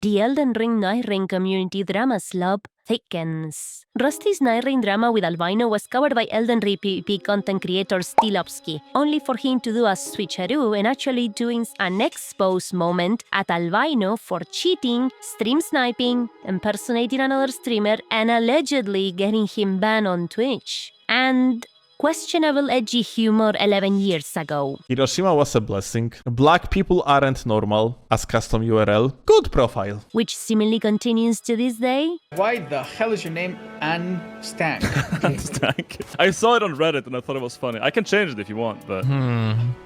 The Elden Ring Nightreign community drama slump thickens. Rusty's Nightreign drama with Albino was covered by Elden Ring PvP content creator Stilovsky, only for him to do a switcheroo and actually doing an expose moment at Albino for cheating, stream sniping, impersonating another streamer, and allegedly getting him banned on Twitch. And questionable edgy humor 11 years ago. Hiroshima was a blessing. Black people aren't normal. As custom URL. Good profile. Which seemingly continues to this day. Why the hell is your name Ann Stank? Stank. I saw it on Reddit and I thought it was funny. I can change it if you want, but...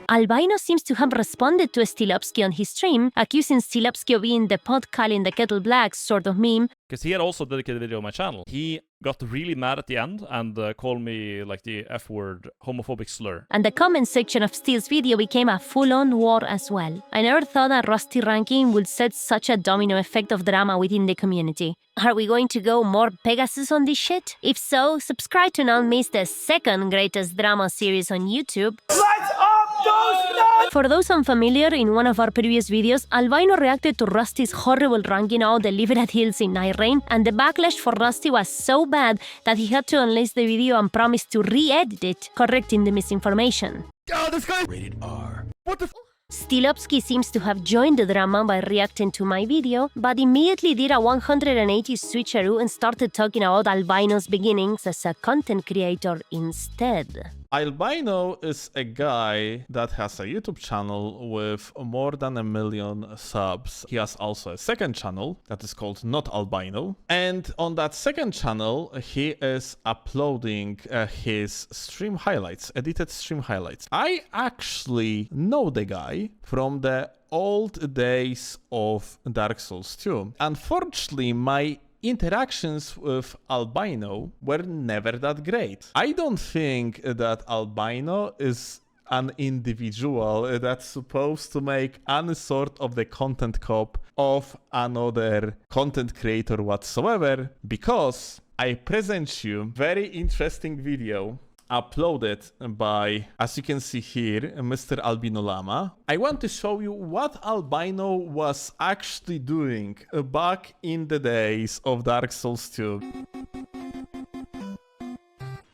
Albino seems to have responded to Stilovsky on his stream, accusing Stilovsky of being the pot calling the kettle black sort of meme. Because he had also dedicated a video on my channel. He got really mad at the end and called me like the F-word homophobic slur. And the comment section of Steel's video became a full-on war as well. I never thought that Rusty ranking would set such a domino effect of drama within the community. Are we going to go more Pegasus on this shit? If so, subscribe to not miss the second greatest drama series on YouTube. Lights up those nuts! For those unfamiliar, in one of our previous videos, Albino reacted to Rusty's horrible ranking out the Liberate Hills in Nightreign, and the backlash for Rusty was so bad that he had to unlace the video and promise to re-edit it, correcting the misinformation. Oh, this guy! Rated R. What the f***? Stilovsky seems to have joined the drama by reacting to my video, but immediately did a 180 switcheroo and started talking about Albino's beginnings as a content creator instead. Albino is a guy that has a YouTube channel with more than 1 million subs. He has also a second channel that is called Not Albino. And on that second channel, he is uploading his stream highlights, edited stream highlights. I actually know the guy from the old days of Dark Souls 2. Unfortunately, my interactions with Albino were never that great. I don't think that Albino is an individual that's supposed to make any sort of the content cop of another content creator whatsoever, because I present you very interesting video uploaded by, as you can see here, Mr. Albino Lama. I want to show you what Albino was actually doing back in the days of Dark Souls 2.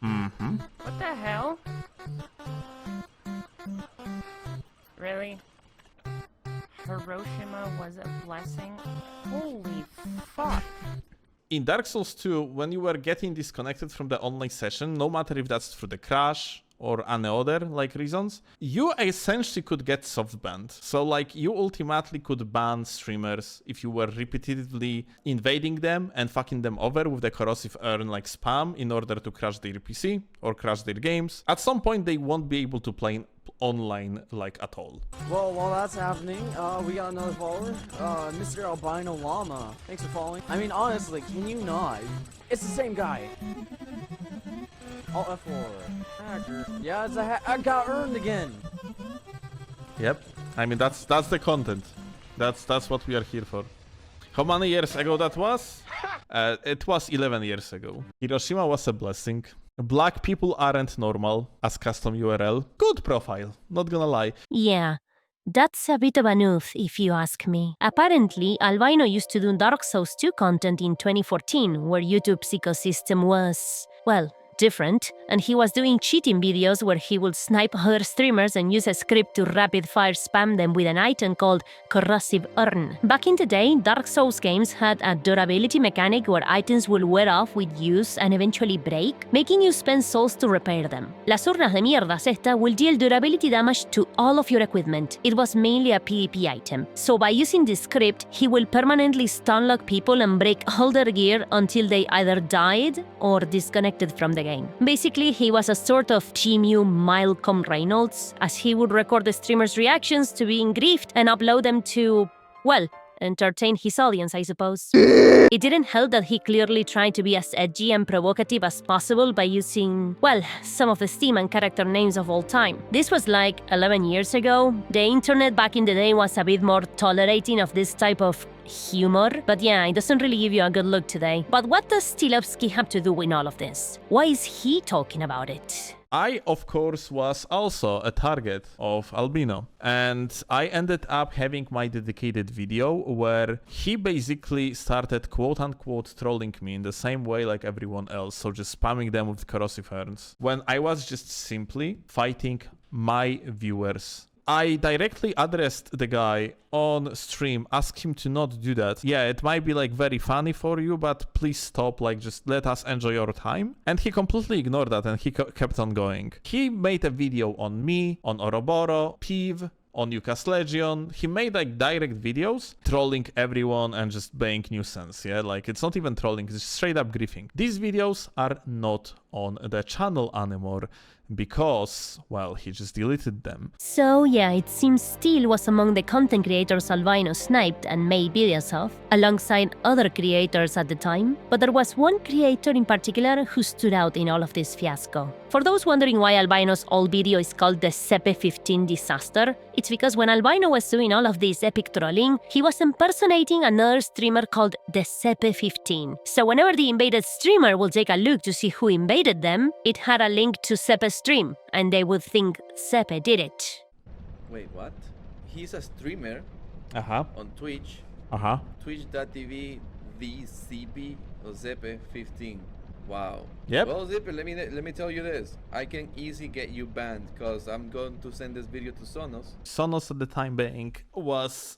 What the hell? Really? Hiroshima was a blessing? Holy fuck. In Dark Souls 2, when you were getting disconnected from the online session, no matter if that's through the crash or any other reasons, you essentially could get soft banned. So you ultimately could ban streamers if you were repeatedly invading them and fucking them over with the corrosive urn spam in order to crash their PC or crash their games. At some point they won't be able to play online at all. Well, while that's happening, we got another follower, Mr. Albino Llama. Thanks for following. I mean, honestly, can you not? It's the same guy. Alt F4. Hacker. Yeah, it's I got earned again. Yep. I mean, that's the content. That's what we are here for. How many years ago that was? It was 11 years ago. Hiroshima was a blessing. Black people aren't normal. As custom URL. Good profile. Not gonna lie. Yeah. That's a bit of an oof, if you ask me. Apparently, Albino used to do Dark Souls 2 content in 2014, where YouTube's ecosystem was, well, different, and he was doing cheating videos where he would snipe other streamers and use a script to rapid-fire spam them with an item called Corrosive Urn. Back in the day, Dark Souls games had a durability mechanic where items would wear off with use and eventually break, making you spend souls to repair them. Las urnas de mierdas esta will deal durability damage to all of your equipment. It was mainly a PvP item. So by using this script, he will permanently stunlock people and break all their gear until they either died or disconnected from the game. Basically, he was a sort of GMU Malcolm Reynolds, as he would record the streamer's reactions to being griefed and upload them to, well, entertain his audience, I suppose. It didn't help that he clearly tried to be as edgy and provocative as possible by using, well, some of the Steam and character names of all time. This was 11 years ago. The internet back in the day was a bit more tolerating of this type of humor, but yeah, it doesn't really give you a good look today. But what does Stilovsky have to do in all of this? Why is he talking about it? I, of course, was also a target of Albino, and I ended up having my dedicated video where he basically started quote-unquote trolling me in the same way like everyone else, so just spamming them with corrosive urns, when I was just simply fighting my viewers. I directly addressed the guy on stream, asked him to not do that. Yeah, it might be like very funny for you, but please stop, like just let us enjoy your time. And he completely ignored that and he kept on going. He made a video on me, on Oroboro, Piv, on Yuka's Legion. He made like direct videos trolling everyone and just being nuisance, yeah? Like it's not even trolling, it's straight up griefing. These videos are not on the channel anymore because, well, he just deleted them. So yeah, it seems Steel was among the content creators Albino sniped and made videos of, alongside other creators at the time, but there was one creator in particular who stood out in all of this fiasco. For those wondering why Albino's old video is called the Sepe15 disaster, it's because when Albino was doing all of this epic trolling, he was impersonating another streamer called the Sepe15. So whenever the invaded streamer will take a look to see who invaded them, it had a link to Sepe's stream, and they would think Sepe did it. Wait, what? He's a streamer on Twitch. Twitch.tv VCP Zepe15. Wow. Yep. Well, Zipper, let me tell you this. I can easily get you banned because I'm going to send this video to Sonos. Sonos at the time being was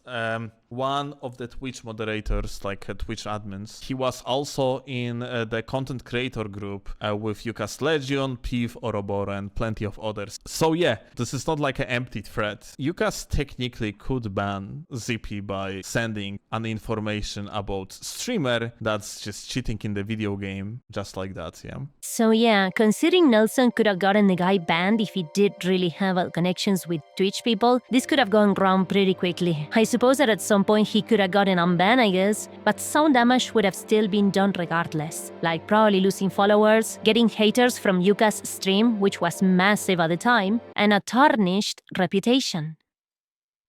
one of the Twitch moderators, like Twitch admins. He was also in the content creator group with Yuka's Legion, Piv, Oroboro, and plenty of others. So yeah, this is not like an empty threat. Yuka's technically could ban Zippy by sending an information about streamer that's just cheating in the video game, just like that, yeah. So yeah, considering Nelson could have gotten the guy banned if he did really have connections with Twitch people, this could have gone wrong pretty quickly. I suppose that at some point he could have gotten unbanned, I guess, but some damage would have still been done regardless, like probably losing followers, getting haters from Yuka's stream, which was massive at the time, and a tarnished reputation.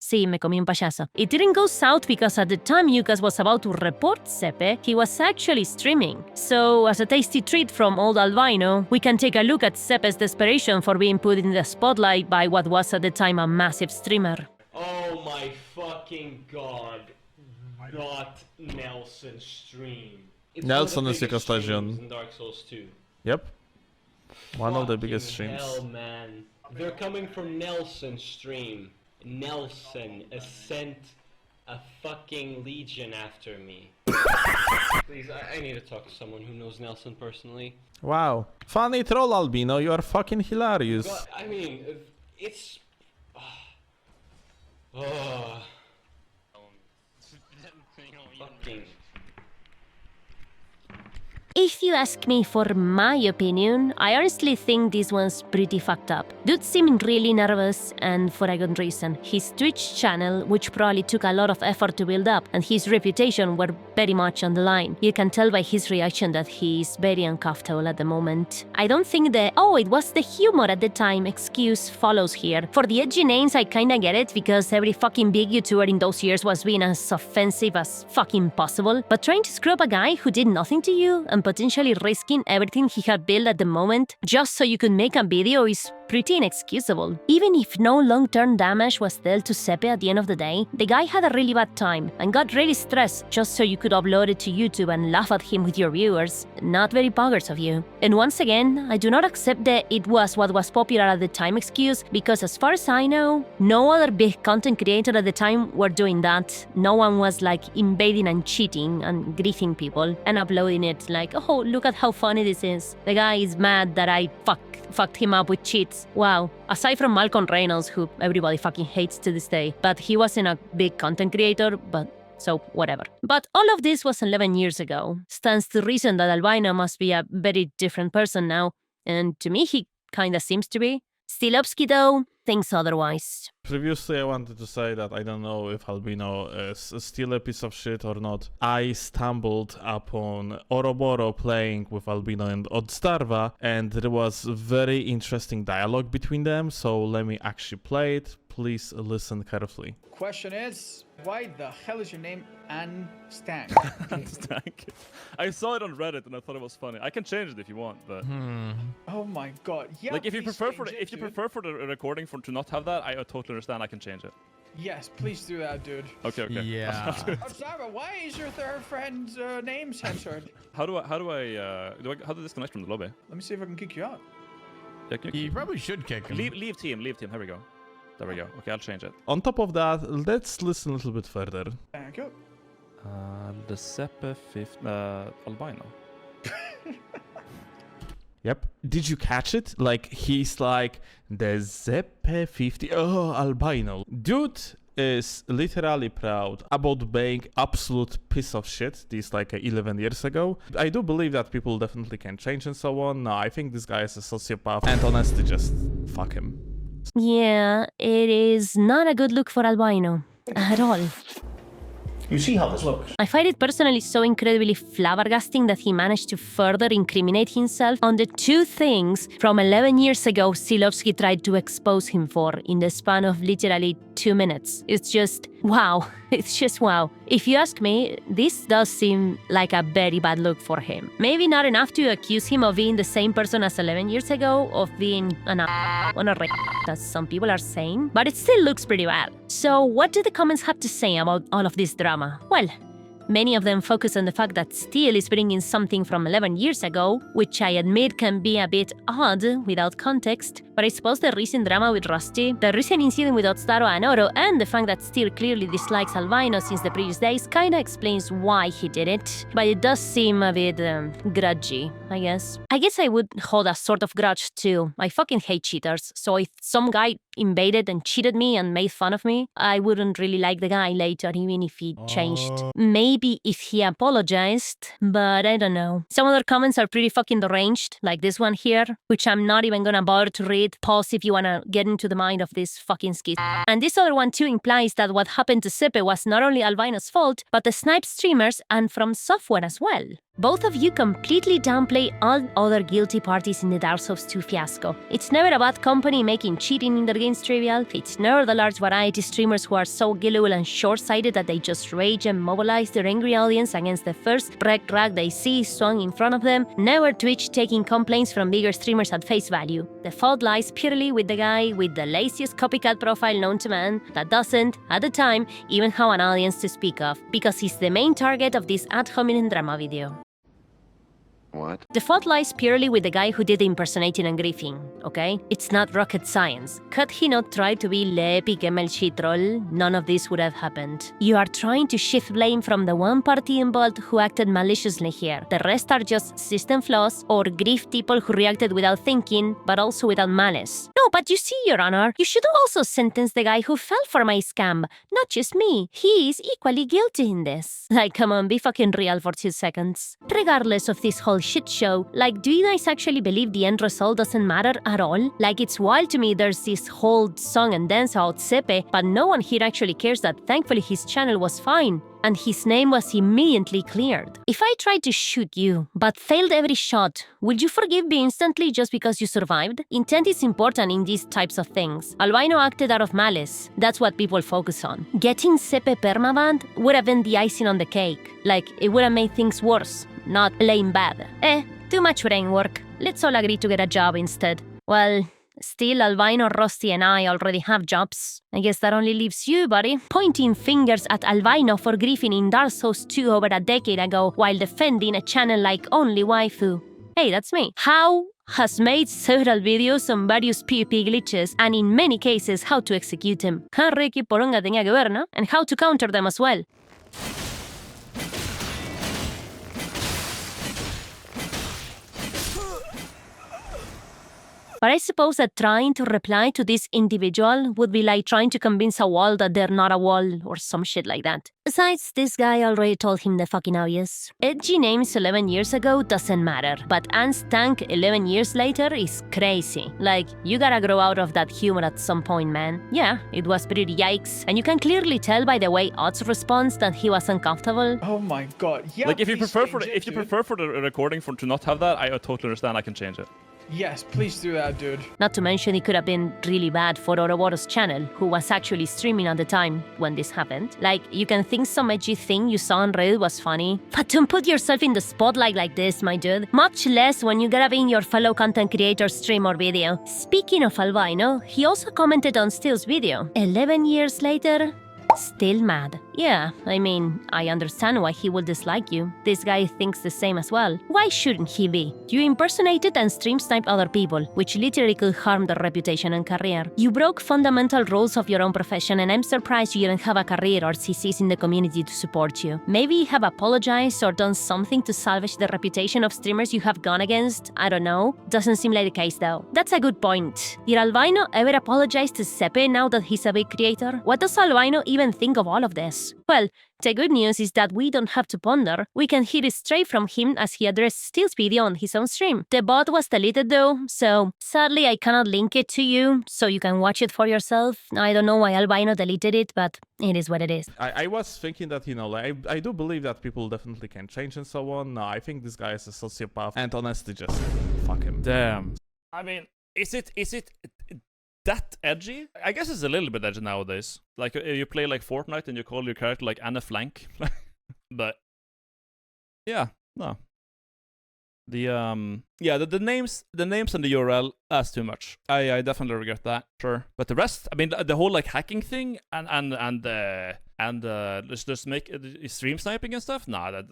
Sí, me comí un payaso. It didn't go south because at the time Yukas was about to report Sepe, he was actually streaming. So, as a tasty treat from old Albino, we can take a look at Sepe's desperation for being put in the spotlight by what was at the time a massive streamer. Oh my fucking god. Not Nelson stream. It's Nelson is Yuka's Legion. In Dark Souls 2. Yep. One of the biggest Fucking streams. hell, man. They're coming from Nelson's stream. Nelson has sent a fucking legion after me. Please, I need to talk to someone who knows Nelson personally. Wow. Funny troll, Albino, you are fucking hilarious. God, I mean, it's... fucking... If you ask me for my opinion, I honestly think this one's pretty fucked up. Dude seemed really nervous, and for a good reason. His Twitch channel, which probably took a lot of effort to build up, and his reputation were very much on the line. You can tell by his reaction that he's very uncomfortable at the moment. I don't think the "oh, it was the humor at the time" excuse follows here. For the edgy names, I kinda get it, because every fucking big YouTuber in those years was being as offensive as fucking possible. But trying to screw up a guy who did nothing to you, and potentially risking everything he had built at the moment just so you could make a video is pretty inexcusable. Even if no long-term damage was dealt to Sepe at the end of the day, the guy had a really bad time and got really stressed just so you could upload it to YouTube and laugh at him with your viewers. Not very poggers of you. And once again, I do not accept the "it was what was popular at the time" excuse, because as far as I know, no other big content creator at the time were doing that. No one was like invading and cheating and griefing people and uploading it like, "oh, look at how funny this is. The guy is mad that I fucked him up with cheats." Wow. Aside from Malcolm Reynolds, who everybody fucking hates to this day, but he wasn't a big content creator, but so whatever. But all of this was 11 years ago. Stands to reason that Albino must be a very different person now, and to me he kinda seems to be. Stilovsky, though, thinks otherwise. Previously, I wanted to say that I don't know if Albino is still a piece of shit or not. I stumbled upon Oroboro playing with Albino and Odstarva, and there was very interesting dialogue between them, so let me actually play it. please listen carefully. Question is, why the hell is your name Ann Stank? Stank. I saw it on Reddit and I thought it was funny. I can change it if you want, but Oh my god. Yeah. like if you please prefer for change the, it, if you dude. prefer for the recording for to not have that, I totally understand. I can change it. Yes, please do that, dude. Okay. Yeah. Oh, Sarah, why is your third friend's name censored? How do I disconnect from the lobby? Let me see if I can kick you out. Yeah, can You probably should kick him. leave team. Here we go. There we go. Okay, I'll change it. On top of that, let's listen a little bit further. Thank you. Giuseppe Albino. Yep. Did you catch it? Like, he's like, the Zeppe 50. Oh, albino. Dude is literally proud about being absolute piece of shit these like 11 years ago. I do believe that people definitely can change and so on. No, I think this guy is a sociopath. And honestly, just fuck him. Yeah, it is not a good look for albino. At all. You see how this looks? I find it personally so incredibly flabbergasting that he managed to further incriminate himself on the two things from 11 years ago Silovsky tried to expose him for in the span of literally 2 minutes. It's just wow. It's just wow. If you ask me, this does seem like a very bad look for him. Maybe not enough to accuse him of being the same person as 11 years ago, of being an as some people are saying, but it still looks pretty bad. So what do the comments have to say about all of this drama? Well, many of them focus on the fact that Steel is bringing something from 11 years ago, which I admit can be a bit odd without context, but I suppose the recent drama with Rusty, the recent incident with Otstaro and Oro, and the fact that Steel clearly dislikes albino since the previous days kinda explains why he did it, but it does seem a bit grudgy, I guess. I guess I would hold a sort of grudge too. I fucking hate cheaters, so if some guy invaded and cheated me and made fun of me, I wouldn't really like the guy later, even if he changed. Maybe if he apologized, but I don't know. Some other comments are pretty fucking deranged, like this one here, which I'm not even gonna bother to read. Pause if you wanna get into the mind of this fucking skit. And this other one too implies that what happened to Sepe was not only Albino's fault, but the Snipe streamers and From Software as well. Both of you completely downplay all other guilty parties in the Dark Souls 2 fiasco. It's never a bad company making cheating in their games trivial. It's never the large variety streamers who are so gullible and short-sighted that they just rage and mobilize their angry audience against the first wrecked rag they see swung in front of them. Never Twitch taking complaints from bigger streamers at face value. The fault lies purely with the guy with the laziest copycat profile known to man that doesn't, at the time, even have an audience to speak of, because he's the main target of this ad hominem drama video. What? The fault lies purely with the guy who did the impersonating and griefing, okay? It's not rocket science. Could he not try to be le pique melchi troll? None of this would have happened. You are trying to shift blame from the one party involved who acted maliciously here. The rest are just system flaws or grief people who reacted without thinking, but also without malice. No, but you see, Your Honor, you should also sentence the guy who fell for my scam, not just me. He is equally guilty in this. Like, come on, be fucking real for 2 seconds. Regardless of this whole shit show, like, do you guys actually believe the end result doesn't matter at all? Like, it's wild to me there's this whole song and dance about Sepe, but no one here actually cares that thankfully his channel was fine, and his name was immediately cleared. If I tried to shoot you, but failed every shot, would you forgive me instantly just because you survived? Intent is important in these types of things. Albino acted out of malice. That's what people focus on. Getting Sepe permabanned would have been the icing on the cake. Like, it would have made things worse, not plain bad. Too much brain work. Let's all agree to get a job instead. Well, still, Albino, Rusty, and I already have jobs. I guess that only leaves you, buddy. Pointing fingers at Albino for griefing in Dark Souls 2 over a decade ago while defending a channel like OnlyWaifu. Hey, that's me. How has made several videos on various PvP glitches and in many cases how to execute them. Ricky Poronga tenía que ver, ¿no? And how to counter them as well. But I suppose that trying to reply to this individual would be like trying to convince a wall that they're not a wall or some shit like that. Besides, this guy already told him the fucking obvious. Edgy names 11 years ago doesn't matter, but Anne's tank 11 years later is crazy. Like, you gotta grow out of that humor at some point, man. Yeah, it was pretty yikes, and you can clearly tell by the way Oz responds that he was uncomfortable. Oh my god, yeah. Like, if you please prefer for change the, it, if you dude. prefer for the recording for to not have that, I totally understand. I can change it. Yes, please do that, dude. Not to mention it could have been really bad for Ouroboros channel, who was actually streaming at the time when this happened. Like, you can think some edgy thing you saw on Reddit was funny, but don't put yourself in the spotlight like this, my dude. Much less when you gotta be in your fellow content creator's stream or video. Speaking of Albino, he also commented on Steel's video. 11 years later, still mad. Yeah, I mean, I understand why he would dislike you. This guy thinks the same as well. Why shouldn't he be? You impersonated and stream sniped other people, which literally could harm their reputation and career. You broke fundamental rules of your own profession, and I'm surprised you didn't have a career or CCs in the community to support you. Maybe you have apologized or done something to salvage the reputation of streamers you have gone against. I don't know. Doesn't seem like the case though. That's a good point. Did Albino ever apologize to Sepe now that he's a big creator? What does Albino even think of all of this? Well, the good news is that we don't have to ponder. We can hear it straight from him as he addressed Steel's video on his own stream. The bot was deleted though, so sadly I cannot link it to you, so you can watch it for yourself. I don't know why Albino deleted it, but it is what it is. I was thinking that, you know, like, I do believe that people definitely can change and so on. No, I think this guy is a sociopath, and honestly, just fuck him. Damn. I mean, is it that edgy? I guess it's a little bit edgy nowadays. Like, you play like Fortnite and you call your character like Anna Flank. But yeah, no. The names and the URL, that's too much. I definitely regret that, sure. But the rest, I mean, the whole like hacking thing and just make stream sniping and stuff. Nah, that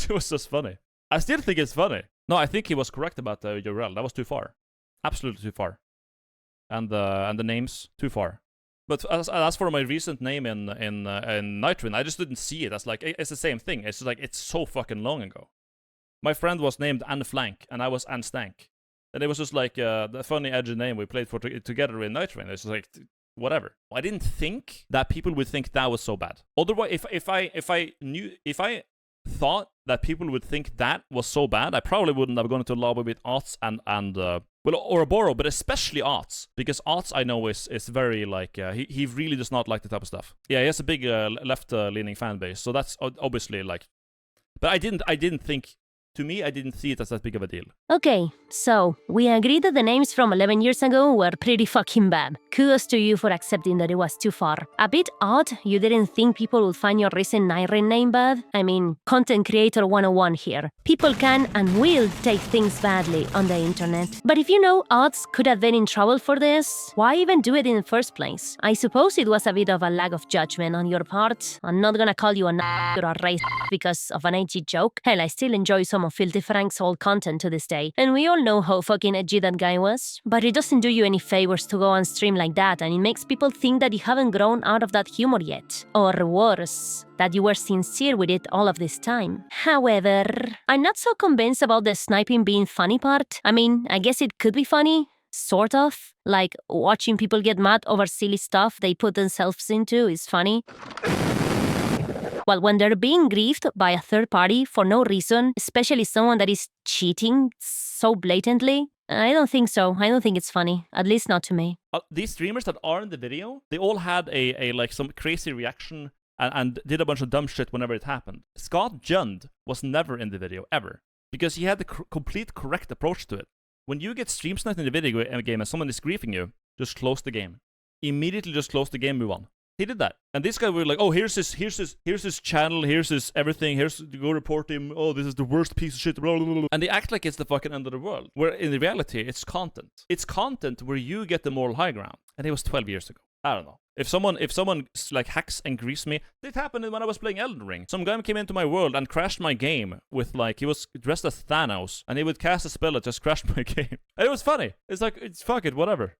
was just funny. I still think it's funny. No, I think he was correct about the URL. That was too far, absolutely too far. And the names, too far. But as for my recent name in Nightreign, I just didn't see it as like, it's the same thing. It's just like, it's so fucking long ago. My friend was named Anne Flank, and I was Anne Stank. And it was just like the funny edgy name we played for together in Nightreign. It's just like, whatever. I didn't think that people would think that was so bad. Otherwise, if I thought that people would think that was so bad, I probably wouldn't have gone into a lobby with Arts and Ouroboros, but especially Arts, because Arts I know is very like he really does not like the type of stuff. Yeah, he has a big left-leaning fan base, so that's obviously like. But I didn't think. To me, I didn't see it as that big of a deal. Okay, so we agree that the names from 11 years ago were pretty fucking bad. Kudos to you for accepting that it was too far. A bit odd you didn't think people would find your recent Nightreign name bad. I mean, content creator 101 here. People can and will take things badly on the internet. But if you know Odds could have been in trouble for this, why even do it in the first place? I suppose it was a bit of a lack of judgment on your part. I'm not gonna call you a or a racist because of an edgy joke. Hell, I still enjoy some of Filthy Frank's old content to this day, and we all know how fucking edgy that guy was. But it doesn't do you any favors to go on stream like that, and it makes people think that you haven't grown out of that humor yet. Or worse, that you were sincere with it all of this time. However, I'm not so convinced about the sniping being funny part. I mean, I guess it could be funny. Sort of. Like, watching people get mad over silly stuff they put themselves into is funny. Well, when they're being griefed by a third party for no reason, especially someone that is cheating so blatantly, I don't think so. I don't think it's funny. At least not to me. These streamers that are in the video, they all had a like some crazy reaction and did a bunch of dumb shit whenever it happened. Scott Jund was never in the video, ever. Because he had the complete correct approach to it. When you get stream sniped in the video game and someone is griefing you, just close the game. Immediately just close the game, move on. He did that. And this guy were like, oh, here's his channel, here's his everything, go report him, oh, this is the worst piece of shit, blah, blah, blah. And they act like it's the fucking end of the world. Where in reality, it's content. It's content where you get the moral high ground. And it was 12 years ago. I don't know. If someone like hacks and griefs me, it happened when I was playing Elden Ring. Some guy came into my world and crashed my game with like, he was dressed as Thanos, and he would cast a spell that just crashed my game. And it was funny. It's like, fuck it, whatever.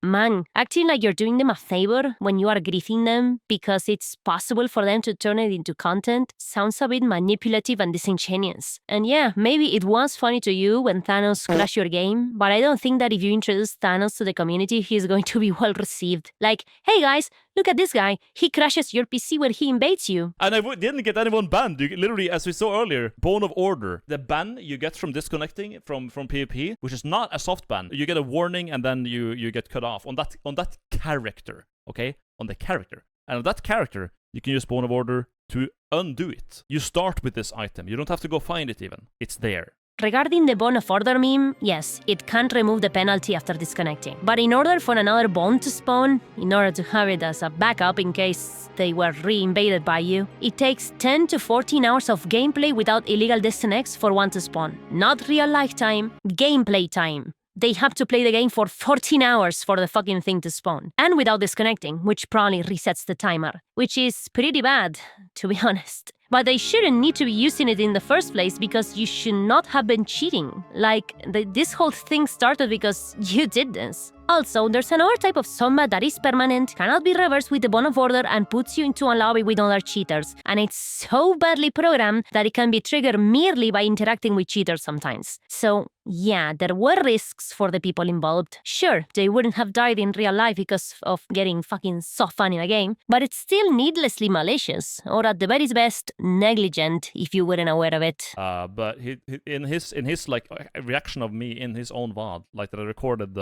Man, acting like you're doing them a favor when you are griefing them because it's possible for them to turn it into content sounds a bit manipulative and disingenuous. And yeah, maybe it was funny to you when Thanos crashed your game, but I don't think that if you introduce Thanos to the community, he's going to be well received. Like, hey guys, look at this guy. He crashes your PC when he invades you. And I didn't get anyone banned. You literally, as we saw earlier, bone of order. The ban you get from disconnecting from PvP, which is not a soft ban. You get a warning and then you get cut off on that character. Okay? On the character. And on that character, you can use bone of order to undo it. You start with this item. You don't have to go find it even. It's there. Regarding the bone of order meme, yes, it can't remove the penalty after disconnecting. But in order for another bone to spawn, in order to have it as a backup in case they were re-invaded by you, it takes 10 to 14 hours of gameplay without illegal disconnects for one to spawn. Not real life time, gameplay time. They have to play the game for 14 hours for the fucking thing to spawn. And without disconnecting, which probably resets the timer. Which is pretty bad, to be honest. But they shouldn't need to be using it in the first place because you should not have been cheating. Like, this whole thing started because you did this. Also, there's another type of combat that is permanent, cannot be reversed with the Bone of Order, and puts you into a lobby with other cheaters. And it's so badly programmed that it can be triggered merely by interacting with cheaters sometimes. So, yeah, there were risks for the people involved. Sure, they wouldn't have died in real life because of getting fucking so fun in a game, but it's still needlessly malicious, or at the very best, negligent if you weren't aware of it. But he in his like reaction of me in his own VOD, like that I recorded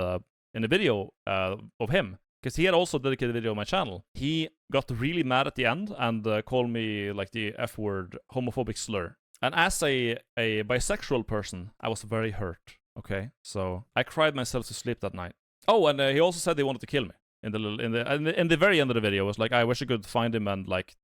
in the video of him, because he had also dedicated a video on my channel. He got really mad at the end and called me like the F-word homophobic slur. And as a bisexual person, I was very hurt. Okay, so I cried myself to sleep that night. Oh, and he also said he wanted to kill me in the very end of the video. It was like, I wish I could find him and like,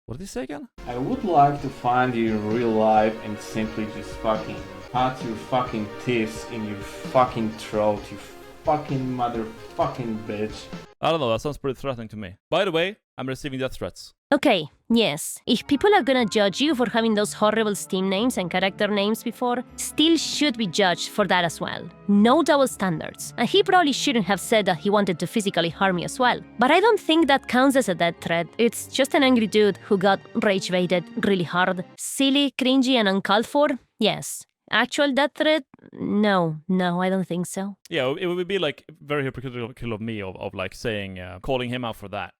what did he say again? I would like to find you in real life and simply just fucking pat your fucking teeth in your fucking throat, you fucking motherfucking bitch. I don't know, that sounds pretty threatening to me. By the way, I'm receiving death threats. Okay, yes, if people are gonna judge you for having those horrible Steam names and character names before, still should be judged for that as well. No double standards. And he probably shouldn't have said that he wanted to physically harm you as well. But I don't think that counts as a death threat. It's just an angry dude who got rage-baited really hard. Silly, cringy, and uncalled for? Yes. Actual death threat? No, I don't think so. Yeah, it would be like very hypocritical of me of like saying, calling him out for that.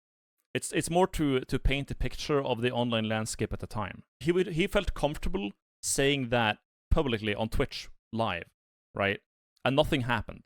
It's more to paint a picture of the online landscape at the time. He felt comfortable saying that publicly on Twitch live, right? And nothing happened.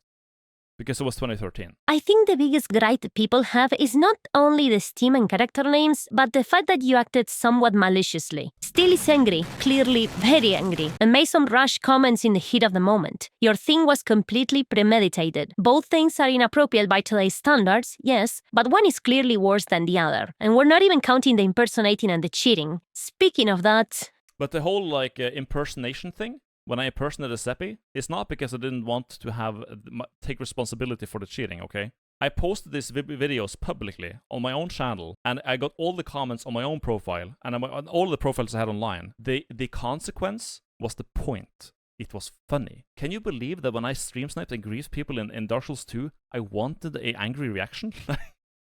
Because it was 2013. I think the biggest gripe people have is not only the Steam and character names, but the fact that you acted somewhat maliciously. Still is angry, clearly very angry, and made some rash comments in the heat of the moment. Your thing was completely premeditated. Both things are inappropriate by today's standards, yes, but one is clearly worse than the other. And we're not even counting the impersonating and the cheating. Speaking of that... But the whole like impersonation thing, when I impersonated Seppi, it's not because I didn't want to take responsibility for the cheating, okay? I posted these videos publicly on my own channel, and I got all the comments on my own profile, and on all the profiles I had online. The consequence was the point. It was funny. Can you believe that when I stream sniped and griefed people in Dark Souls 2, I wanted an angry reaction?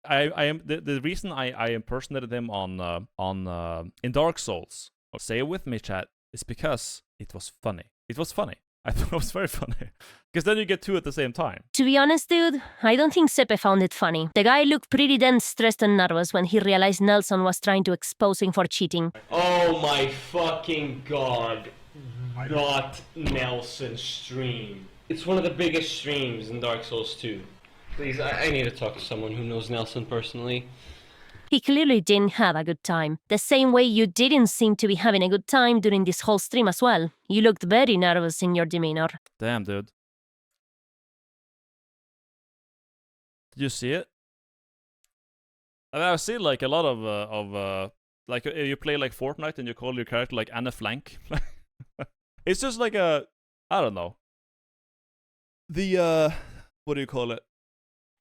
I am the reason I impersonated him in Dark Souls, or say it with me, chat, is because it was funny. It was funny. I thought it was very funny. Because then you get two at the same time. To be honest, dude, I don't think Sepe found it funny. The guy looked pretty damn stressed and nervous when he realized Nelson was trying to expose him for cheating. Oh my fucking god. Not Nelson stream. It's one of the biggest streams in Dark Souls 2. Please, I need to talk to someone who knows Nelson personally. He clearly didn't have a good time. The same way you didn't seem to be having a good time during this whole stream as well. You looked very nervous in your demeanor. Damn, dude. Did you see it? I mean, I've seen like a lot of like you play like Fortnite and you call your character like Anna Flank. It's just like I don't know. The what do you call it?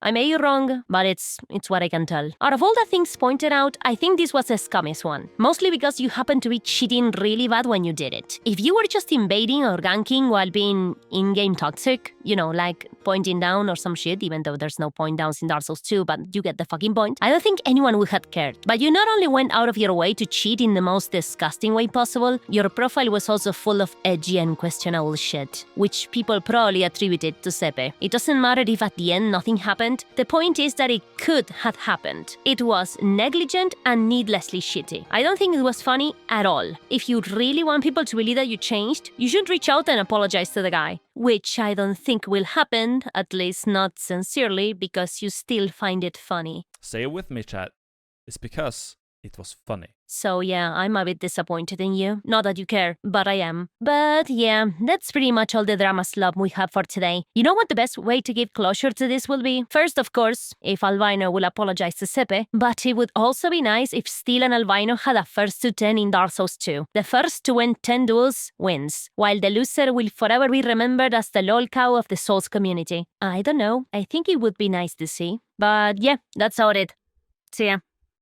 I may be wrong, but it's what I can tell. Out of all the things pointed out, I think this was the scummiest one. Mostly because you happened to be cheating really bad when you did it. If you were just invading or ganking while being in-game toxic, you know, like pointing down or some shit, even though there's no point downs in Dark Souls 2, but you get the fucking point, I don't think anyone would have cared. But you not only went out of your way to cheat in the most disgusting way possible, your profile was also full of edgy and questionable shit, which people probably attributed to Sepe. It doesn't matter if at the end nothing happened. The point is that it could have happened. It was negligent and needlessly shitty. I don't think it was funny at all. If you really want people to believe that you changed, you should reach out and apologize to the guy. Which I don't think will happen, at least not sincerely, because you still find it funny. Say it with me, chat. It's because it was funny. So yeah, I'm a bit disappointed in you. Not that you care, but I am. But yeah, that's pretty much all the drama slop we have for today. You know what the best way to give closure to this will be? First, of course, if Albino will apologize to Sepe, but it would also be nice if Steel and Albino had a first to 10 in Dark Souls 2. The first to win 10 duels wins, while the loser will forever be remembered as the lol cow of the Souls community. I don't know, I think it would be nice to see. But yeah, that's all it. See ya.